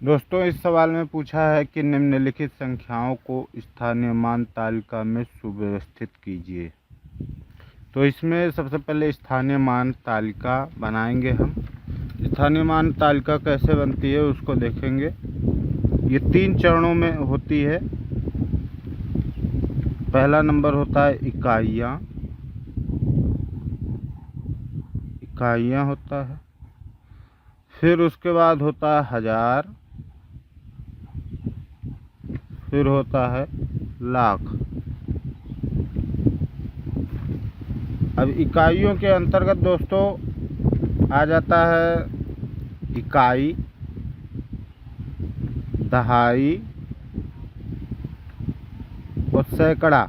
दोस्तों, इस सवाल में पूछा है कि निम्नलिखित संख्याओं को स्थानीय मान तालिका में सुव्यवस्थित कीजिए। तो इसमें सबसे पहले स्थानीय मान तालिका बनाएंगे हम। स्थानीय मान तालिका कैसे बनती है उसको देखेंगे। ये 3 चरणों में होती है। पहला नंबर होता है इकाइयाँ होता है। फिर उसके बाद होता है हजार, फिर होता है लाख। अब इकाइयों के अंतर्गत दोस्तों आ जाता है इकाई, दहाई और सैकड़ा।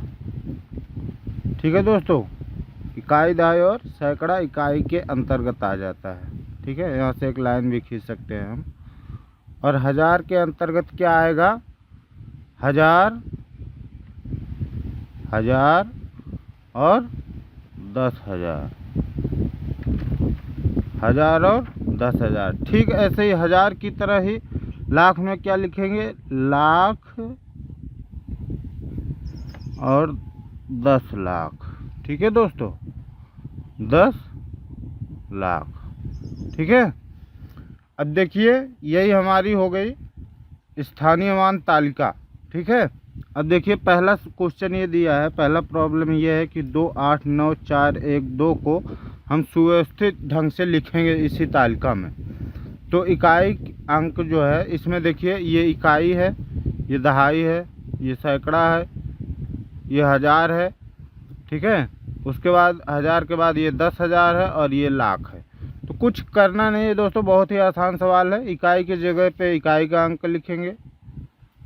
ठीक है दोस्तों, इकाई, दहाई और सैकड़ा इकाई के अंतर्गत आ जाता है। ठीक है, यहाँ से एक लाइन भी खींच सकते हैं हम। और हजार के अंतर्गत क्या आएगा? हजार, हजार और 10,000। हजार और 10,000। ठीक ऐसे ही हजार की तरह ही लाख में क्या लिखेंगे? लाख और 10 लाख। ठीक है दोस्तों, 10 लाख। ठीक है, अब देखिए यही हमारी हो गई स्थानीय मान तालिका। ठीक है, अब देखिए पहला क्वेश्चन ये दिया है, पहला प्रॉब्लम ये है कि 2, 8, 9, 4, 1, 2 को हम सुव्यवस्थित ढंग से लिखेंगे इसी तालिका में। तो इकाई अंक जो है इसमें देखिए, ये इकाई है, ये दहाई है, ये सैकड़ा है, ये हजार है। ठीक है, उसके बाद हजार के बाद ये 10,000 है और ये लाख है। तो कुछ करना नहीं है दोस्तों, बहुत ही आसान सवाल है। इकाई की जगह पे इकाई का अंक लिखेंगे।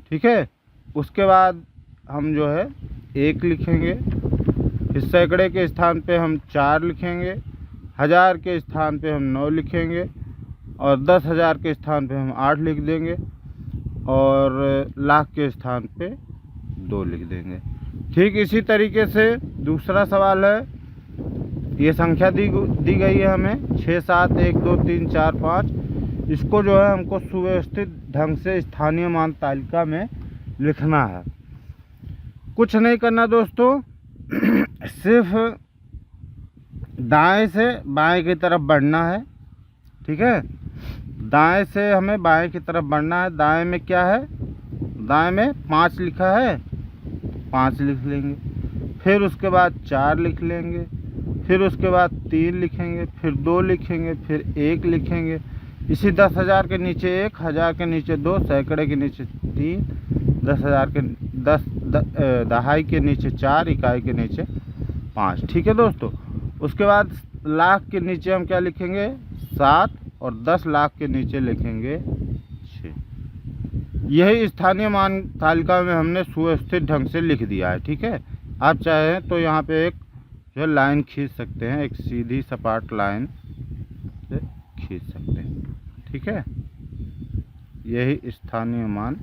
ठीक है, उसके बाद हम जो है 1 लिखेंगे। इस सैकड़े के स्थान पे हम 4 लिखेंगे। हजार के स्थान पे हम 9 लिखेंगे और 10,000 के स्थान पे हम 8 लिख देंगे और लाख के स्थान पे 2 लिख देंगे। ठीक इसी तरीके से दूसरा सवाल है। ये संख्या दी गई है हमें 6, 7, 1, 2, 3, 4, 5। इसको जो है हमको सुव्यवस्थित ढंग से स्थानीय मान तालिका में लिखना है। कुछ नहीं करना दोस्तों, सिर्फ दाएं से बाएं की तरफ बढ़ना है। ठीक है, दाएं से हमें बाएं की तरफ बढ़ना है। दाएं में क्या है? दाएं में 5 लिखा है, 5 लिख लेंगे। फिर उसके बाद 4 लिख लेंगे, फिर उसके बाद 3 लिखेंगे, फिर 2 लिखेंगे, फिर 1 लिखेंगे। इसी 10,000 के नीचे 1, हजार के नीचे 2, सैकड़े के नीचे 3, 10,000 के 10 दहाई के नीचे 4, इकाई के नीचे 5। ठीक है दोस्तों, उसके बाद लाख के नीचे हम क्या लिखेंगे? 7 और 10 लाख के नीचे लिखेंगे 6। यही स्थानीय मान तालिका में हमने सुव्यवस्थित ढंग से लिख दिया है। ठीक है, आप चाहें तो यहाँ पे एक जो लाइन खींच सकते हैं, एक सीधी सपाट लाइन से खींच सकते हैं। ठीक है, यही स्थानीय मान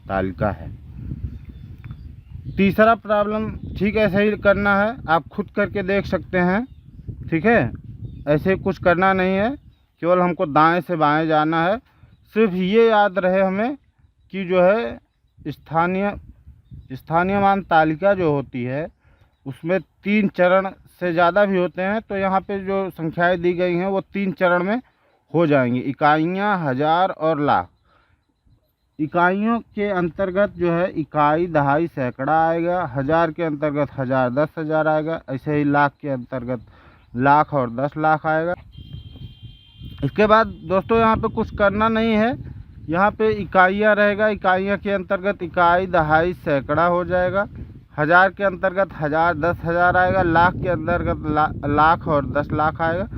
तालिका है। तीसरा प्रॉब्लम ठीक ऐसे ही करना है, आप खुद करके देख सकते हैं। ठीक है, ऐसे कुछ करना नहीं है, केवल हमको दाएं से बाएं जाना है। सिर्फ ये याद रहे हमें कि जो है स्थानीय मान तालिका जो होती है उसमें 3 चरण से ज़्यादा भी होते हैं। तो यहाँ पे जो संख्याएं दी गई हैं वो 3 चरण में हो जाएंगी। इकाइयाँ, हजार और लाख। इकाइयों के अंतर्गत जो है इकाई, दहाई, सैकड़ा आएगा। हजार के अंतर्गत हजार, 10,000 आएगा। ऐसे ही लाख के अंतर्गत लाख और 10 लाख आएगा। इसके बाद दोस्तों यहाँ पे कुछ करना नहीं है, यहाँ पे इकाइयाँ रहेगा। इकाइयाँ के अंतर्गत इकाई, दहाई, सैकड़ा हो जाएगा। हजार के अंतर्गत हजार, 10,000 आएगा। लाख के अंतर्गत लाख और 10 लाख आएगा।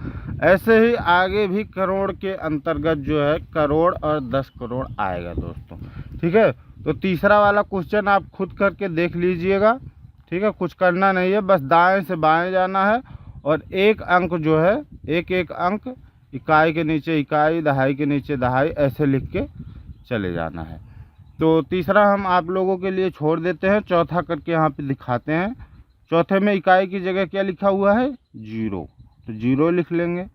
ऐसे ही आगे भी करोड़ के अंतर्गत जो है करोड़ और 10 करोड़ आएगा दोस्तों। ठीक है, तो तीसरा वाला क्वेश्चन आप खुद करके देख लीजिएगा। ठीक है, कुछ करना नहीं है, बस दाएं से बाएं जाना है और एक अंक जो है, एक अंक इकाई के नीचे इकाई, दहाई के नीचे दहाई, ऐसे लिख के चले जाना है। तो तीसरा हम आप लोगों के लिए छोड़ देते हैं, चौथा करके यहाँ पे दिखाते हैं। चौथे में इकाई की जगह क्या लिखा हुआ है? 0, तो 0 लिख लेंगे।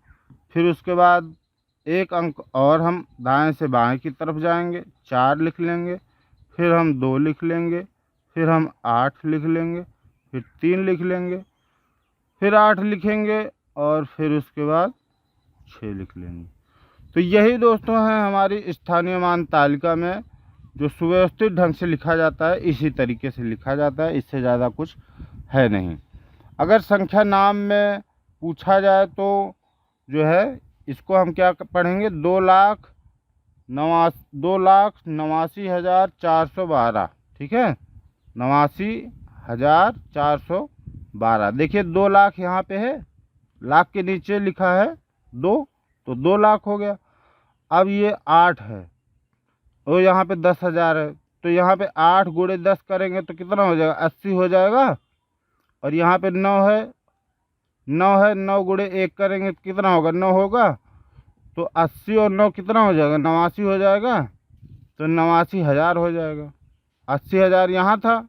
फिर उसके बाद एक अंक और हम दाएं से बाएं की तरफ जाएंगे, 4 लिख लेंगे, फिर हम 2 लिख लेंगे, फिर हम 8 लिख लेंगे, फिर 3 लिख लेंगे, फिर 8 लिखेंगे और फिर उसके बाद 6 लिख लेंगे। तो यही दोस्तों है हमारी स्थानीय मान तालिका में जो सुव्यवस्थित ढंग से लिखा जाता है, इसी तरीके से लिखा जाता है, इससे ज़्यादा कुछ है नहीं। अगर संख्या नाम में पूछा जाए तो जो है इसको हम क्या पढ़ेंगे, 2,89,412, ठीक है, 89,412। देखिए 2 लाख यहाँ पे है, लाख के नीचे लिखा है 2, तो 2 लाख हो गया। अब ये 8 है और यहाँ पे 10,000 है, तो यहाँ पे 8 गुणे 10 करेंगे तो कितना हो जाएगा, 80 हो जाएगा। और यहाँ पे 9 है, 9 गुणे 1 करेंगे तो कितना होगा, 9 होगा। तो 80 और 9 कितना हो जाएगा, 89 हो जाएगा, तो 89,000 हो जाएगा। 80,000 यहाँ था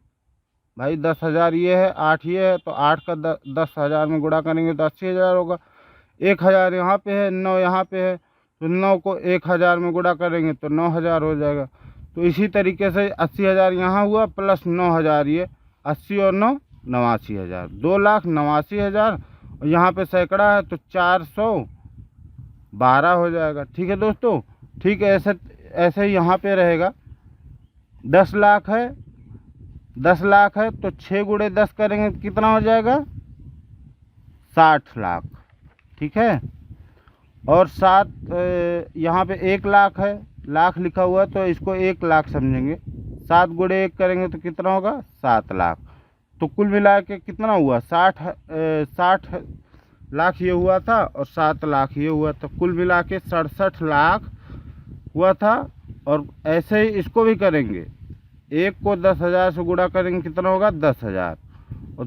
भाई, 10,000 ये है, 8 ये है, तो 8 का 10,000 में गुणा करेंगे तो 80,000 होगा। 1,000 यहाँ पे है, 9 यहाँ पे है, तो 9 को 1,000 में गुणा करेंगे तो 9,000 हो जाएगा। तो इसी तरीके से 80,000 यहाँ हुआ प्लस 9,000 ये, 80 और 9 89,000, 2,89,000। और यहाँ पे सैकड़ा है तो 412 हो जाएगा। ठीक है दोस्तों, ठीक है, ऐसे ही यहाँ पे रहेगा। 10 लाख है, 10 लाख है तो 6 गुणे 10 करेंगे तो कितना हो जाएगा, 60 लाख, ठीक है। और 7 यहाँ पे 1 लाख है, लाख लिखा हुआ है तो इसको 1 लाख समझेंगे। 7 गुणे 1 करेंगे तो कितना होगा, 7 लाख। तो कुल मिला के कितना हुआ, 60 लाख ये हुआ था और 7 लाख ये हुआ था, कुल मिला के 67 लाख हुआ था। और ऐसे ही इसको भी करेंगे, 1 को 10,000 से गुणा करेंगे कितना होगा, 10,000। और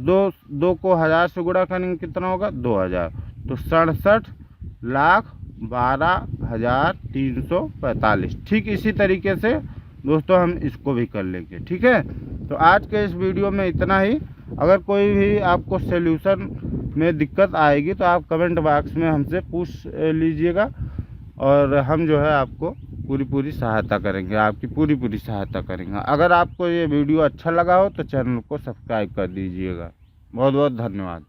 2 को 1000 से गुणा करेंगे कितना होगा, 2,000। तो 67,12,345। ठीक इसी तरीके से दोस्तों हम इसको भी कर लेंगे। ठीक है, तो आज के इस वीडियो में इतना ही। अगर कोई भी आपको सॉल्यूशन में दिक्कत आएगी तो आप कमेंट बॉक्स में हमसे पूछ लीजिएगा और हम जो है आपको पूरी सहायता करेंगे, आपकी पूरी सहायता करेंगे। अगर आपको ये वीडियो अच्छा लगा हो तो चैनल को सब्सक्राइब कर दीजिएगा। बहुत बहुत धन्यवाद।